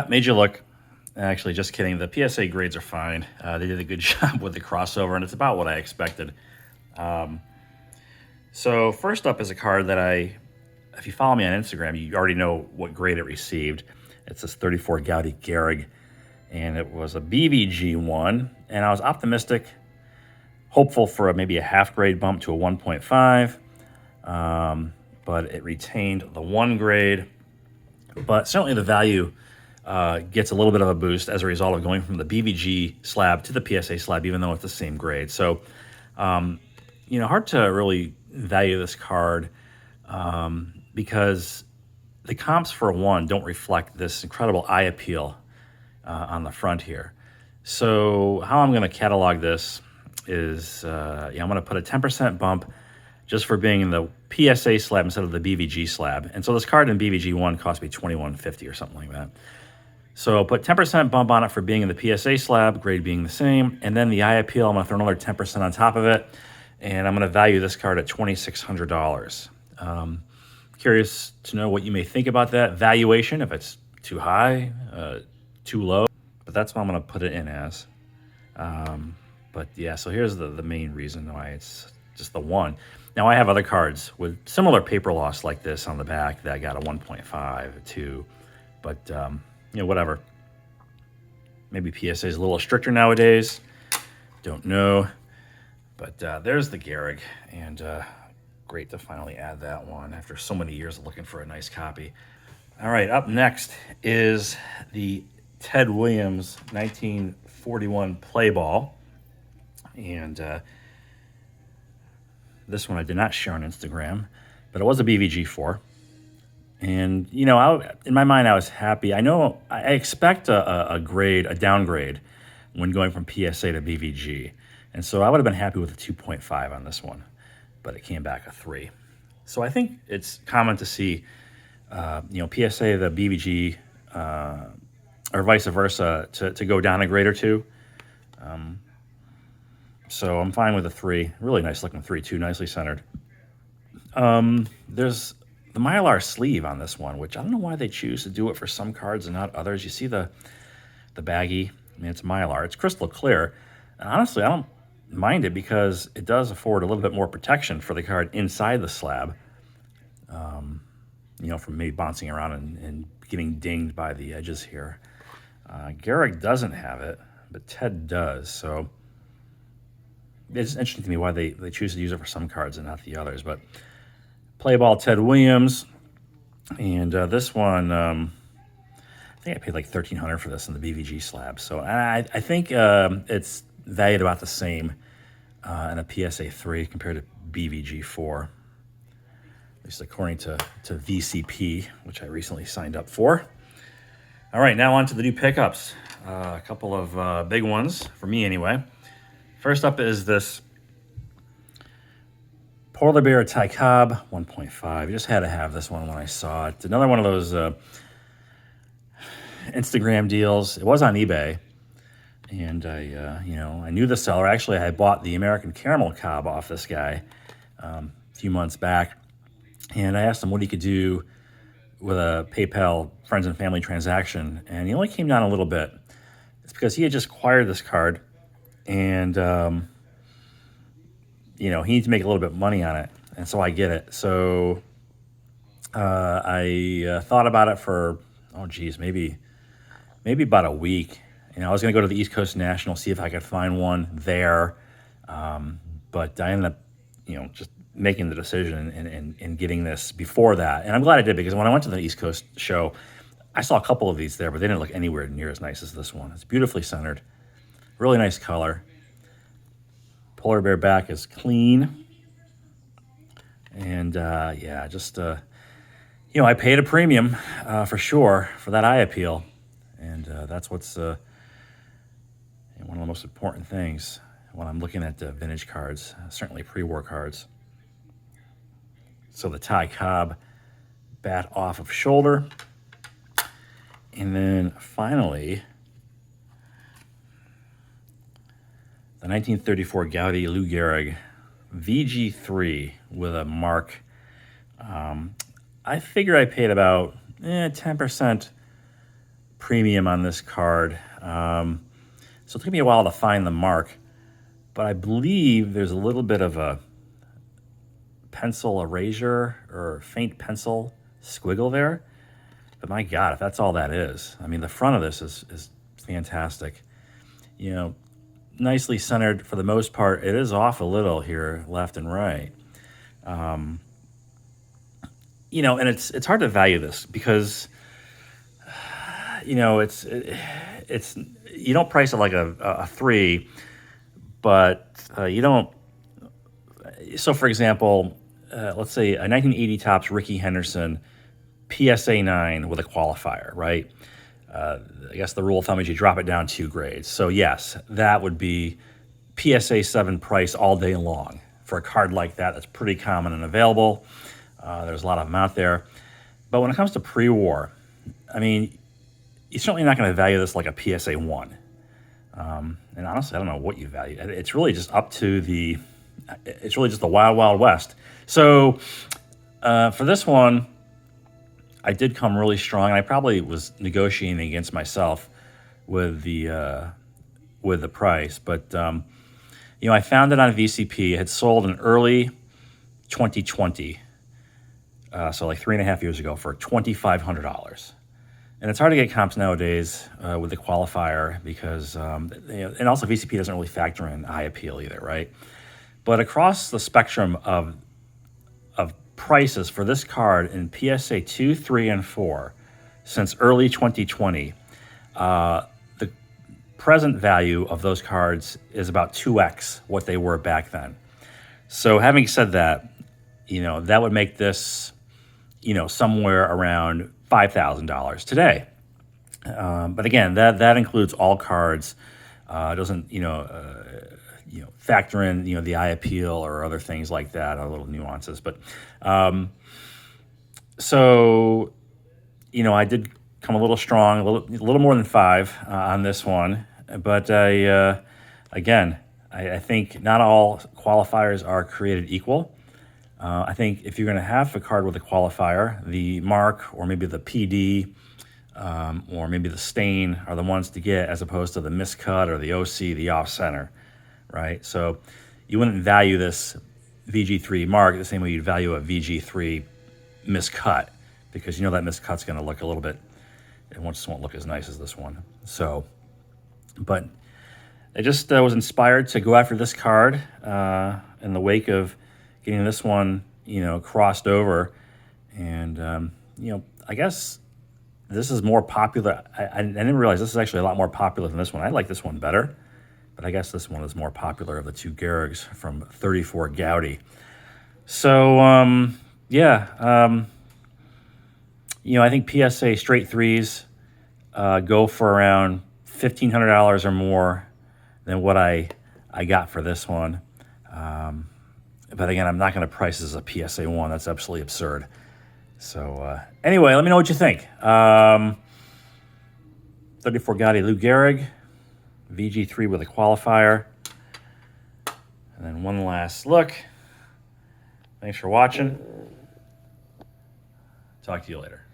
Made you look. Actually, just kidding. The PSA grades are fine. They did a good job with the crossover, and it's about what I expected. So first up is a card that if you follow me on Instagram, you already know what grade it received. It's this 34 Gaudi Gehrig, and it was a BVG one, and I was optimistic, hopeful for maybe a half grade bump to a 1.5, but it retained the 1 grade. But certainly the value gets a little bit of a boost as a result of going from the BVG slab to the PSA slab, even though it's the same grade. So, hard to really value this card because the comps for one don't reflect this incredible eye appeal on the front here. So how I'm going to catalog this is, I'm going to put a 10% bump just for being in the PSA slab instead of the BVG slab. And so this card in BVG 1 cost me $21.50 or something like that. So I'll put 10% bump on it for being in the PSA slab, grade being the same. And then the eye appeal, I'm going to throw another 10% on top of it. And I'm going to value this card at $2,600. Curious to know what you may think about that valuation, if it's too high, too low. But that's what I'm going to put it in as. But yeah, so here's the main reason why it's just the 1. Now, I have other cards with similar paper loss like this on the back that got a 1.5, a 2. But, whatever. Maybe PSA is a little stricter nowadays. Don't know. But there's the Gehrig, and great to finally add that one after so many years of looking for a nice copy. All right, up next is the Ted Williams 1941 play ball. And this one I did not share on Instagram, but it was a BVG 4. And, in my mind, I was happy. I expect a downgrade when going from PSA to BVG. And so I would have been happy with a 2.5 on this one, but it came back a 3. So I think it's common to see, PSA, the BVG, or vice versa, to go down a grade or 2. So I'm fine with a 3. Really nice looking 3, too, nicely centered. There's the Mylar sleeve on this one, which I don't know why they choose to do it for some cards and not others. You see the baggie. I mean, it's Mylar. It's crystal clear. And honestly, I don't mind it because it does afford a little bit more protection for the card inside the slab, from maybe bouncing around and getting dinged by the edges here. Gehrig doesn't have it, but Ted does. So it's interesting to me why they choose to use it for some cards and not the others. But play ball Ted Williams, and this one, I think I paid like $1,300 for this in the BVG slab. So I think it's valued about the same in a PSA 3 compared to BVG 4, at least according to VCP, which I recently signed up for. All right, now on to the new pickups. A couple of big ones, for me anyway. First up is this Polar Bear Ty Cobb 1.5. I just had to have this one when I saw it. Another one of those Instagram deals. It was on eBay. And I knew the seller. Actually, I had bought the American Caramel Cobb off this guy a few months back. And I asked him what he could do with a PayPal friends and family transaction. And he only came down a little bit. It's because he had just acquired this card. And, he needs to make a little bit of money on it. And so I get it. So I thought about it for, maybe about a week. I was going to go to the East Coast National, see if I could find one there. But I ended up, just making the decision and getting this before that. And I'm glad I did, because when I went to the East Coast show, I saw a couple of these there, but they didn't look anywhere near as nice as this one. It's beautifully centered. Really nice color. Polar bear back is clean. And, I paid a premium for sure for that eye appeal. And that's what's one of the most important things when I'm looking at vintage cards, certainly pre-war cards. So the Ty Cobb bat off of shoulder. And then finally, the 1934 Gaudi Lou Gehrig VG3 with a mark. I figure I paid about 10% premium on this card. So it took me a while to find the mark, but I believe there's a little bit of a pencil erasure or faint pencil squiggle there. But my God, if that's all that is, I mean, the front of this is fantastic. You know, nicely centered for the most part. It is off a little here, left and right. You know, and it's hard to value this because, you know, it's you don't price it like a 3, but you don't. So, for example, let's say a 1980 Topps Rickey Henderson PSA 9 with a qualifier, right? I guess the rule of thumb is you drop it down 2 grades. So yes, that would be PSA 7 price all day long for a card like that. That's pretty common and available. There's a lot of them out there. But when it comes to pre-war, I mean, you're certainly not going to value this like a PSA 1. And honestly, I don't know what you value. It's really just up to it's really just the wild, wild west. So for this one, I did come really strong, and I probably was negotiating against myself with the price. But you know, I found it on VCP. It had sold in early 2020, so like 3.5 years ago, for $2,500. And it's hard to get comps nowadays with the qualifier because, you know, and also VCP doesn't really factor in eye appeal either, right? But across the spectrum of prices for this card in PSA 2, 3, and 4 since early 2020, the present value of those cards is about 2x what they were back then. So having said that, you know, that would make this, you know, somewhere around $5,000 today. But again, that includes all cards. It doesn't, you know, factor in, you know, the eye appeal or other things like that, or little nuances. But so, you know, I did come a little strong, a little more than 5 on this one. But again, I think not all qualifiers are created equal. I think if you're going to have a card with a qualifier, the mark or maybe the PD or maybe the stain are the ones to get, as opposed to the miscut or the OC, the off center, right? So you wouldn't value this VG3 mark the same way you'd value a VG3 miscut, because you know that miscut's going to look a little bit, it just won't look as nice as this one. So, but I just was inspired to go after this card in the wake of getting this one, you know, crossed over. And, you know, I guess this is more popular. I didn't realize this is actually a lot more popular than this one. I like this one better, but I guess this one is more popular of the two Gehrig's from 34 Gaudi. So, yeah, you know, I think PSA straight threes go for around $1,500 or more than what I got for this one. But again, I'm not going to price this as a PSA 1. That's absolutely absurd. So anyway, let me know what you think. 34 Gaudi Lou Gehrig, VG3 with a qualifier. And then one last look. Thanks for watching. Talk to you later.